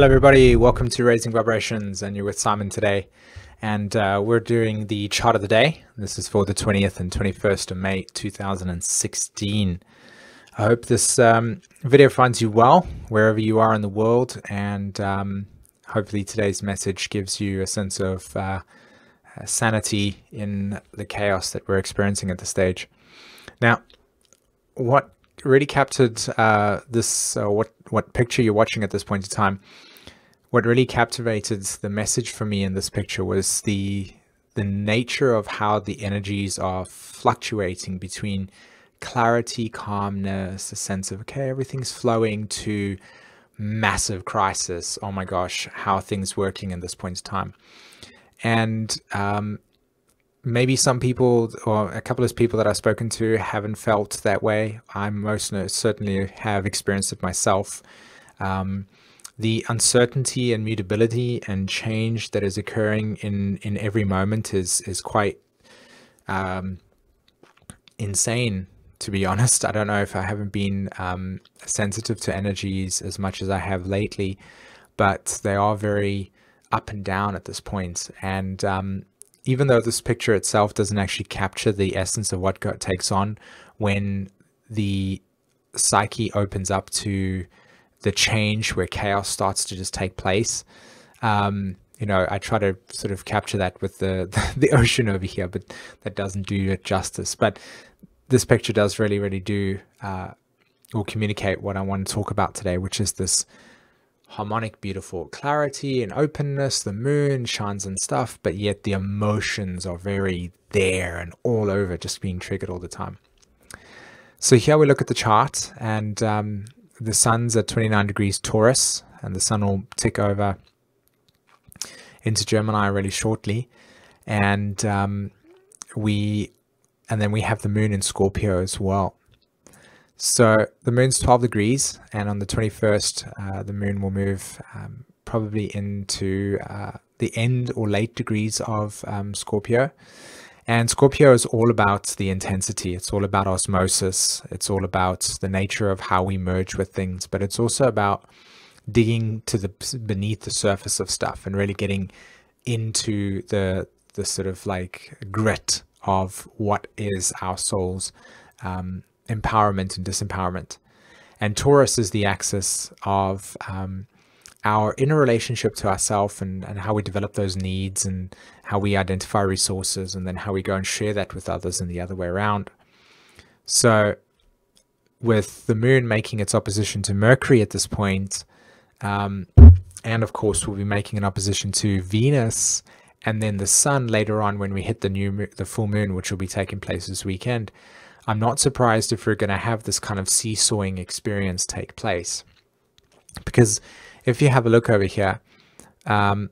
Hello everybody, welcome to Raising Vibrations, and you're with Simon today, and we're doing the chart of the day. This is for the 20th and 21st of May 2016. I hope this video finds you well wherever you are in the world, and hopefully today's message gives you a sense of sanity in the chaos that we're experiencing at this stage. Now, what really captured what picture you're watching at this point in time, what really captivated the message for me in this picture was the nature of how the energies are fluctuating between clarity, calmness, a sense of okay, everything's flowing, to massive crisis. Oh my gosh, how are things working in this point in time? And maybe some people, or a couple of people that I've spoken to, haven't felt that way. I most certainly have experienced it myself. The uncertainty and mutability and change that is occurring in every moment is quite insane, to be honest. I don't know if I haven't been sensitive to energies as much as I have lately, but they are very up and down at this point. And even though this picture itself doesn't actually capture the essence of what God takes on when the psyche opens up to the change where chaos starts to just take place, you know, I try to sort of capture that with the ocean over here, but that doesn't do it justice. But this picture does really do or communicate what I want to talk about today, which is this harmonic, beautiful clarity and openness. The moon shines and stuff, but yet the emotions are very there and all over, just being triggered all the time. So here we look at the chart, and the sun's at 29 degrees Taurus, and the sun will tick over into Gemini really shortly. And then we have the moon in Scorpio as well. So the moon's 12 degrees, and on the 21st, the moon will move probably into the end or late degrees of Scorpio. And Scorpio is all about the intensity. It's all about osmosis. It's all about the nature of how we merge with things, but it's also about digging to the beneath the surface of stuff and really getting into the sort of like grit of what is our soul's empowerment and disempowerment. And Taurus is the axis of our inner relationship to ourselves, and how we develop those needs, and how we identify resources, and then how we go and share that with others, and the other way around. So with the moon making its opposition to Mercury at this point, and of course we'll be making an opposition to Venus, and then the sun later on when we hit the full moon, which will be taking place this weekend, I'm not surprised if we're going to have this kind of seesawing experience take place. Because if you have a look over here, let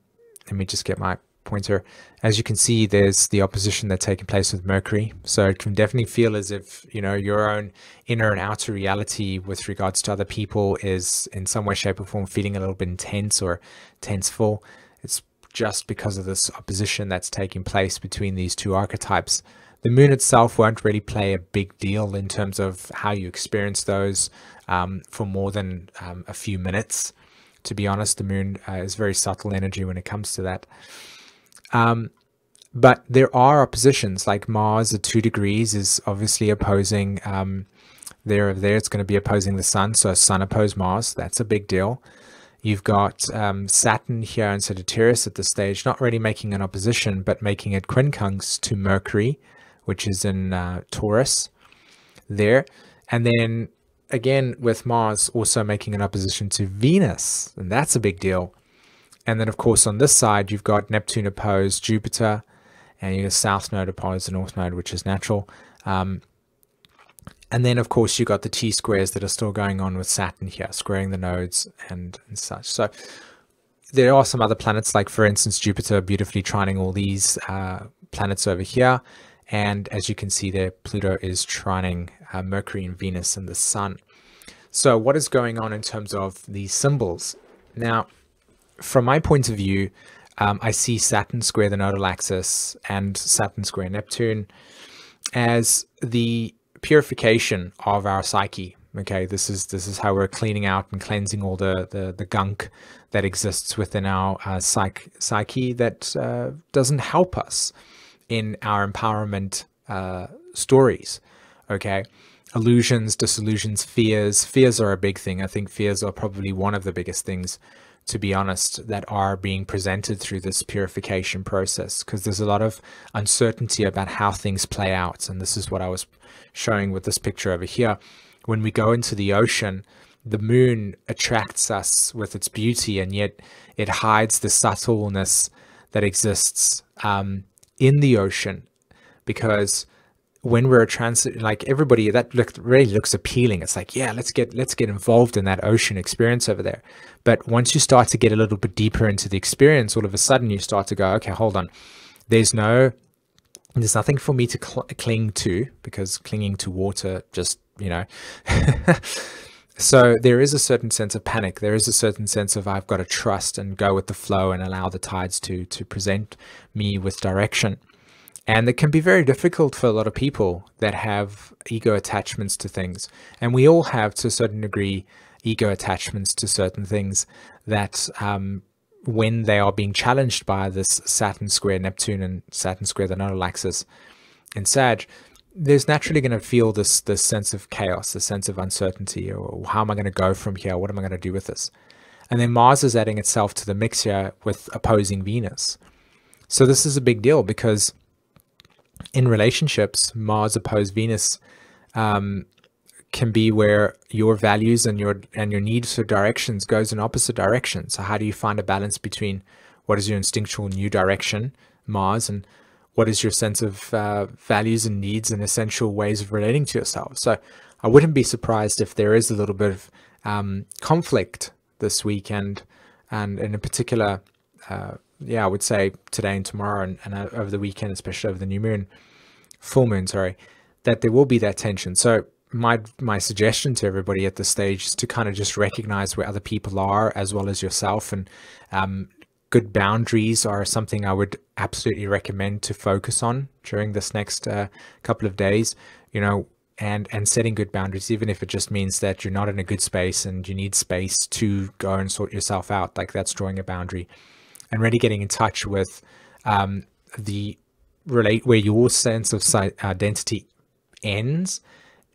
me just get my pointer. As you can see, there's the opposition that's taking place with Mercury. So it can definitely feel as if, you know, your own inner and outer reality with regards to other people is in some way, shape or form feeling a little bit intense or tenseful. It's just because of this opposition that's taking place between these two archetypes. The moon itself won't really play a big deal in terms of how you experience those for more than a few minutes. To be honest, the moon is very subtle energy when it comes to that. But there are oppositions, like Mars at 2 degrees is obviously opposing, there it's going to be opposing the sun. So sun opposed Mars, that's a big deal. You've got Saturn here in Sagittarius at this stage, not really making an opposition, but making it quincunx to Mercury, which is in Taurus there. And then again with Mars also making an opposition to Venus, and that's a big deal. And then of course on this side you've got Neptune opposed Jupiter, and you have South Node opposed the North Node, which is natural. And then of course you got the T-squares that are still going on with Saturn here, squaring the nodes and such. So there are some other planets, like for instance Jupiter beautifully trining all these planets over here. And as you can see there, Pluto is trining Mercury and Venus and the Sun. So what is going on in terms of these symbols? Now, from my point of view, I see Saturn square the nodal axis and Saturn square Neptune as the purification of our psyche. Okay, this is how we're cleaning out and cleansing all the gunk that exists within our psyche that doesn't help us in our empowerment stories. Okay, illusions, disillusions, fears. Fears are a big thing. I think fears are probably one of the biggest things, to be honest, that are being presented through this purification process, because there's a lot of uncertainty about how things play out. And this is what I was showing with this picture over here. When we go into the ocean, the moon attracts us with its beauty, and yet it hides the subtleness that exists in the ocean, because when we're like everybody, that really looks appealing. It's like, yeah, let's get involved in that ocean experience over there. But once you start to get a little bit deeper into the experience, all of a sudden you start to go, okay, hold on. There's nothing for me to cling to, because clinging to water just, so there is a certain sense of panic. There is a certain sense of I've got to trust and go with the flow and allow the tides to present me with direction. And it can be very difficult for a lot of people that have ego attachments to things. And we all have, to a certain degree, ego attachments to certain things that when they are being challenged by this Saturn square Neptune and Saturn square the nodal axis in Sag, there's naturally going to feel this sense of chaos, this sense of uncertainty, or how am I going to go from here? What am I going to do with this? And then Mars is adding itself to the mix here with opposing Venus. So this is a big deal, because in relationships, Mars opposed Venus can be where your values and your needs for directions goes in opposite directions. So how do you find a balance between what is your instinctual new direction, Mars, and what is your sense of values and needs and essential ways of relating to yourself? So I wouldn't be surprised if there is a little bit of conflict this weekend, and in particular, I would say today and tomorrow and over the weekend, especially over the full moon, that there will be that tension. So my suggestion to everybody at this stage is to kind of just recognize where other people are as well as yourself, and good boundaries are something I would absolutely recommend to focus on during this next couple of days, and setting good boundaries, even if it just means that you're not in a good space and you need space to go and sort yourself out. Like, that's drawing a boundary, and really getting in touch with where your sense of identity ends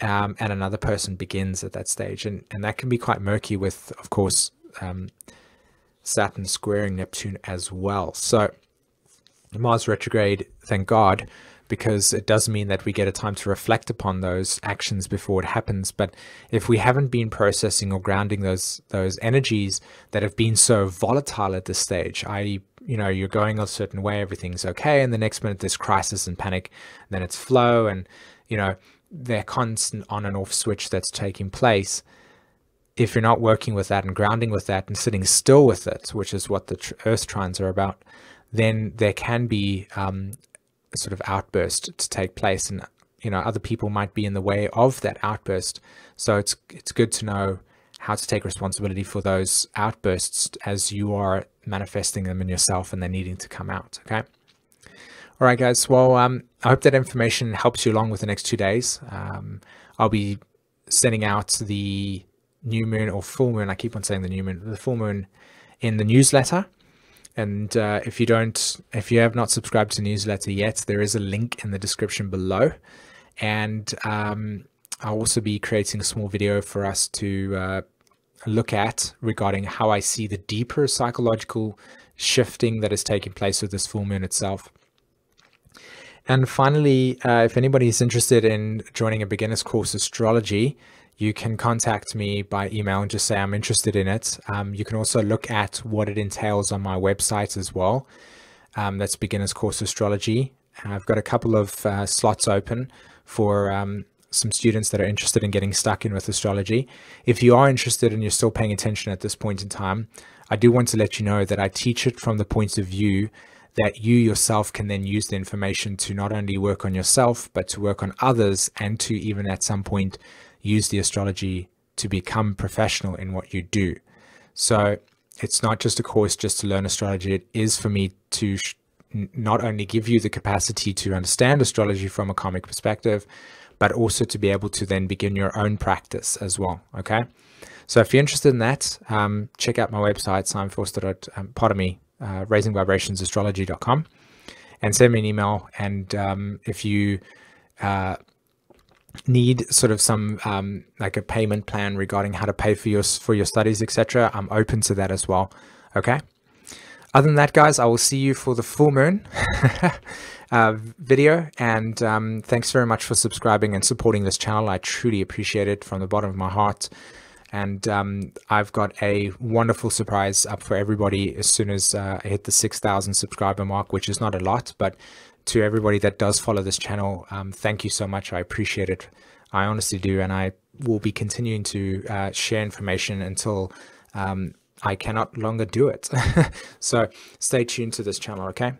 and another person begins at that stage. And that can be quite murky with, of course, Saturn squaring Neptune as well. So Mars retrograde, thank God, because it does mean that we get a time to reflect upon those actions before it happens. But if we haven't been processing or grounding those energies that have been so volatile at this stage, i.e., you're going a certain way, everything's okay, and the next minute there's crisis and panic, and then it's flow, and they're constant on and off switch that's taking place. If you're not working with that and grounding with that and sitting still with it, which is what the Earth trines are about, then there can be a sort of outburst to take place, and other people might be in the way of that outburst. So it's good to know how to take responsibility for those outbursts as you are manifesting them in yourself and they're needing to come out. Okay. All right, guys. Well, I hope that information helps you along with the next 2 days. I'll be sending out the new moon or full moon. I keep on saying the full moon in the newsletter. And if you have not subscribed to the newsletter yet, there is a link in the description below. And I'll also be creating a small video for us to look at regarding how I see the deeper psychological shifting that is taking place with this full moon itself. And finally, if anybody is interested in joining a beginner's course astrology, you can contact me by email and just say I'm interested in it. You can also look at what it entails on my website as well. That's Beginner's Course Astrology. I've got a couple of slots open for some students that are interested in getting stuck in with astrology. If you are interested and you're still paying attention at this point in time, I do want to let you know that I teach it from the point of view that you yourself can then use the information to not only work on yourself, but to work on others, and to even at some point use the astrology to become professional in what you do. So it's not just a course just to learn astrology. It is for me to not only give you the capacity to understand astrology from a karmic perspective, but also to be able to then begin your own practice as well. Okay. So if you're interested in that, check out my website, raisingvibrationsastrology.com, and send me an email. And if you need sort of some like a payment plan regarding how to pay for your studies, etc., I'm open to that as well. Okay. Other than that, guys, I will see you for the full moon video. And thanks very much for subscribing and supporting this channel. I truly appreciate it from the bottom of my heart. And I've got a wonderful surprise up for everybody as soon as I hit the 6,000 subscriber mark, which is not a lot, but to everybody that does follow this channel, thank you so much. I appreciate it. I honestly do. And I will be continuing to share information until I cannot longer do it. So stay tuned to this channel, okay?